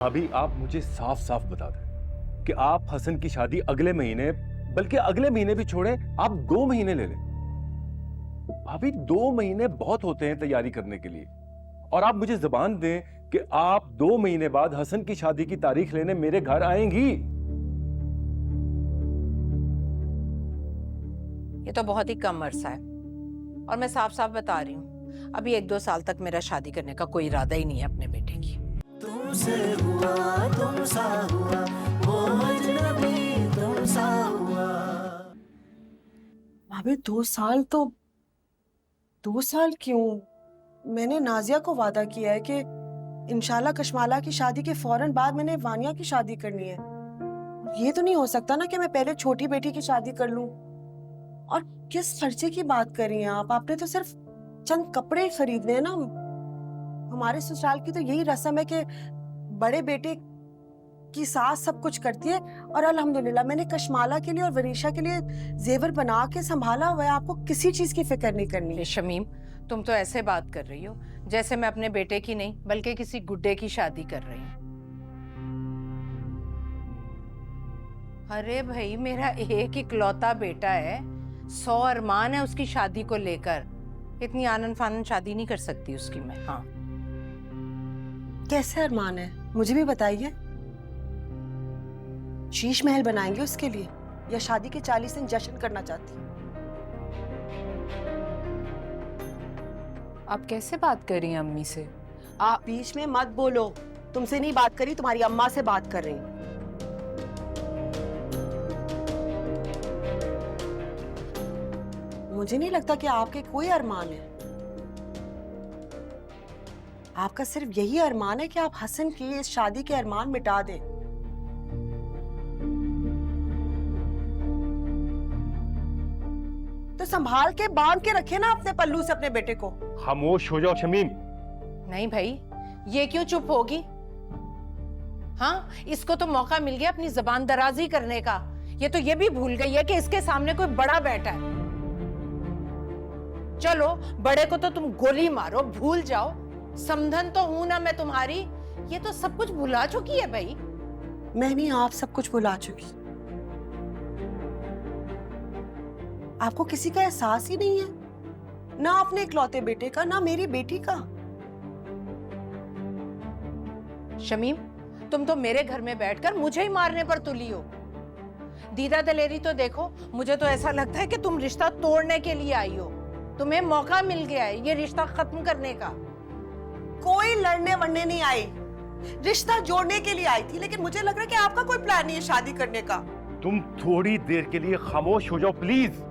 अभी आप मुझे साफ साफ बता दें कि आप हसन की शादी अगले महीने, बल्कि अगले महीने भी छोड़े, आप 2 महीने ले लें। भाभी 2 महीने बहुत होते हैं तैयारी करने के लिए, और आप मुझे जबान दें कि आप 2 महीने बाद हसन की शादी की तारीख लेने मेरे घर आएंगी। ये तो बहुत ही कम अरसा है, और मैं साफ साफ बता रही हूँ, अभी 1-2 साल तक मेरा शादी करने का कोई इरादा ही नहीं है अपने बेटे की। तुमसे हुआ तुमसा हुआ, वो अजनबी तुमसा हुआ। भाभी 2 साल क्यों? मैंने नाजिया को वादा किया है कि इंशाल्लाह कशमाला की शादी के फौरन बाद मैंने वानिया की शादी करनी है। ये तो नहीं हो सकता ना कि मैं पहले छोटी बेटी की शादी कर लूं। और किस खर्चे की बात कर रही हैं आप? आपने तो सिर्फ चंद कपड़े खरीदने हैं ना। हमारे ससुराल की तो यही रस्म है कि बड़े बेटे की सास सब कुछ करती है, और अल्हम्दुलिल्लाह मैंने कशमाला के लिए और वनीशा के लिए जेवर बना के संभाला हुआ है। आपको किसी चीज की फिक्र नहीं करनी। ये शमीम, तुम तो ऐसे बात कर रही हो जैसे मैं अपने बेटे की नहीं बल्कि किसी गुड्डे की शादी कर रही हूँ। अरे भाई, मेरा एक इकलौता बेटा है, 100 अरमान है उसकी शादी को लेकर। इतनी आनन फानन शादी नहीं कर सकती उसकी मैं। हाँ, कैसे अरमान है, मुझे भी बताइए। शीश महल बनाएंगे उसके लिए, या शादी के 40 दिन जश्न करना चाहती हैं? आप कैसे बात कर रही हैं अम्मी से? आप बीच में मत बोलो। तुमसे नहीं बात करी, तुम्हारी अम्मा से बात कर रही हूं। मुझे नहीं लगता कि आपके कोई अरमान है। आपका सिर्फ यही अरमान है कि आप हसन की इस शादी के अरमान मिटा दें। तो संभाल के बांध के रखे ना अपने पल्लू से अपने बेटे को। खामोश हो जाओ शमीम। नहीं भाई, ये क्यों चुप होगी? हाँ, इसको तो मौका मिल गया अपनी जबान दराजी करने का। ये तो ये भी भूल गई है कि इसके सामने कोई बड़ा बैठा है। चलो, बड़े को तो तुम गोली मारो, भूल जाओ। समधन तो हूं ना मैं तुम्हारी। ये तो सब कुछ भुला चुकी है भाई। मैं नहीं, आप सब कुछ भुला चुकी। आपको किसी का एहसास ही नहीं है, ना अपने इकलौते बेटे का, ना मेरी बेटी का। शमीम, तुम तो मेरे घर में बैठकर मुझे ही मारने पर तुली हो। दीदा दलेरी तो देखो, मुझे तो ऐसा लगता है कि तुम रिश्ता तोड़ने के लिए आई हो। तुम्हें मौका मिल गया है ये रिश्ता खत्म करने का। कोई लड़ने वड़ने नहीं आई, रिश्ता जोड़ने के लिए आई थी। लेकिन मुझे लग रहा है कि आपका कोई प्लान नहीं है शादी करने का। तुम थोड़ी देर के लिए खामोश हो जाओ प्लीज।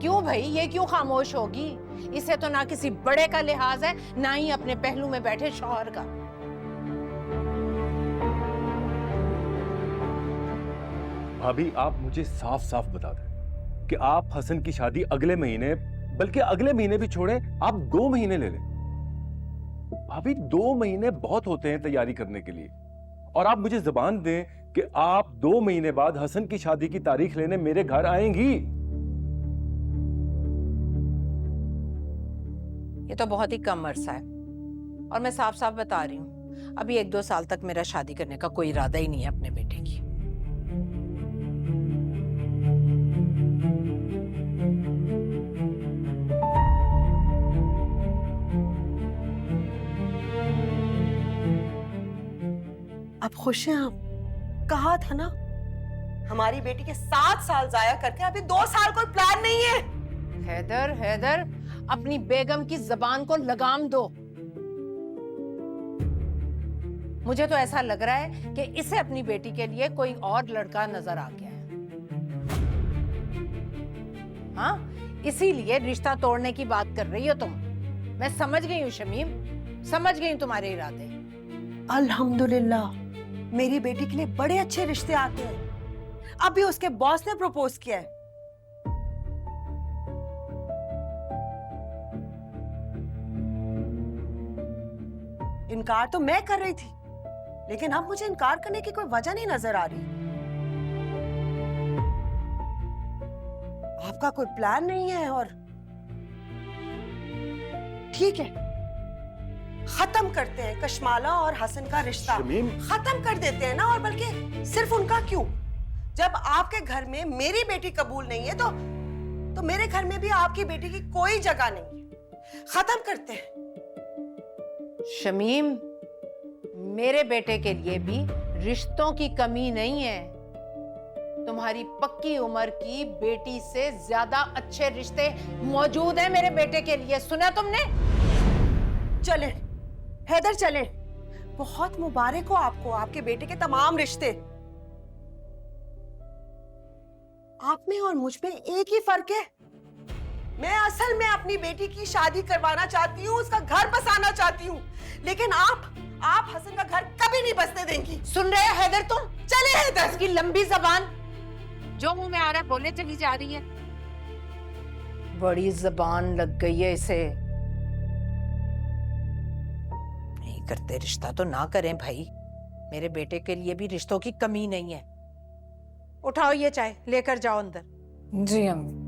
क्यों भाई, ये क्यों खामोश होगी? इसे तो ना किसी बड़े का लिहाज है, ना ही अपने पहलू में बैठे शौहर का। भाभी आप मुझे साफ साफ बता दें कि आप हसन की शादी अगले महीने, बल्कि अगले महीने भी छोड़े, आप 2 महीने ले लें। भाभी 2 महीने बहुत होते हैं तैयारी करने के लिए, और आप मुझे जबान दें कि आप 2 महीने बाद हसन की शादी की तारीख लेने मेरे घर आएंगी। ये तो बहुत ही कम अरसा है, और मैं साफ साफ बता रही हूँ, अभी 1-2 साल तक मेरा शादी करने का कोई इरादा ही नहीं है अपने बेटे की। आप खुश हैं? आप कहा था ना, हमारी बेटी के 7 साल जाया करके अभी 2 साल कोई प्लान नहीं है। हैदर, हैदर, अपनी बेगम की जबान को लगाम दो। मुझे तो ऐसा लग रहा है कि इसे अपनी बेटी के लिए कोई और लड़का नजर आ गया है। हाँ, इसीलिए रिश्ता तोड़ने की बात कर रही हो तुम। मैं समझ गई हूँ शमीम, समझ गई हूँ तुम्हारे इरादे। अल्हम्दुलिल्लाह, मेरी बेटी के लिए बड़े अच्छे रिश्ते आते हैं। अभी उसके बॉस ने प्रपोज किया है। इनकार तो मैं कर रही थी, लेकिन अब मुझे इनकार करने की कोई वजह नहीं नजर आ रही। आपका कोई प्लान नहीं है, और ठीक है, खत्म करते हैं कशमाला और हसन का रिश्ता। शमीम। खत्म कर देते हैं ना, और बल्कि सिर्फ उनका क्यों, जब आपके घर में मेरी बेटी कबूल नहीं है तो मेरे घर में भी आपकी बेटी की कोई जगह नहीं है। खत्म करते हैं। शमीम, मेरे बेटे के लिए भी रिश्तों की कमी नहीं है। तुम्हारी पक्की उम्र की बेटी से ज्यादा अच्छे रिश्ते मौजूद हैं मेरे बेटे के लिए। सुना तुमने? चले हैदर, चले। बहुत मुबारक हो आपको, आपके बेटे के तमाम रिश्ते। आप में और मुझ में एक ही फर्क है। मैं असल में अपनी बेटी की शादी करवाना चाहती हूँ, उसका घर बसाना चाहती हूँ, लेकिन आप हसन का घर कभी नहीं बसने देंगी। सुन रहे हो हैदर तुम? चले हैदर। इसकी लंबी जबान जो मुंह में आ रहा है बोले चली जा रही है। बड़ी जबान लग गई है इसे। नहीं करते रिश्ता तो ना करें भाई, मेरे बेटे के लिए भी रिश्तों की कमी नहीं है। उठाओ ये चाय, लेकर जाओ अंदर। जी अम्मी।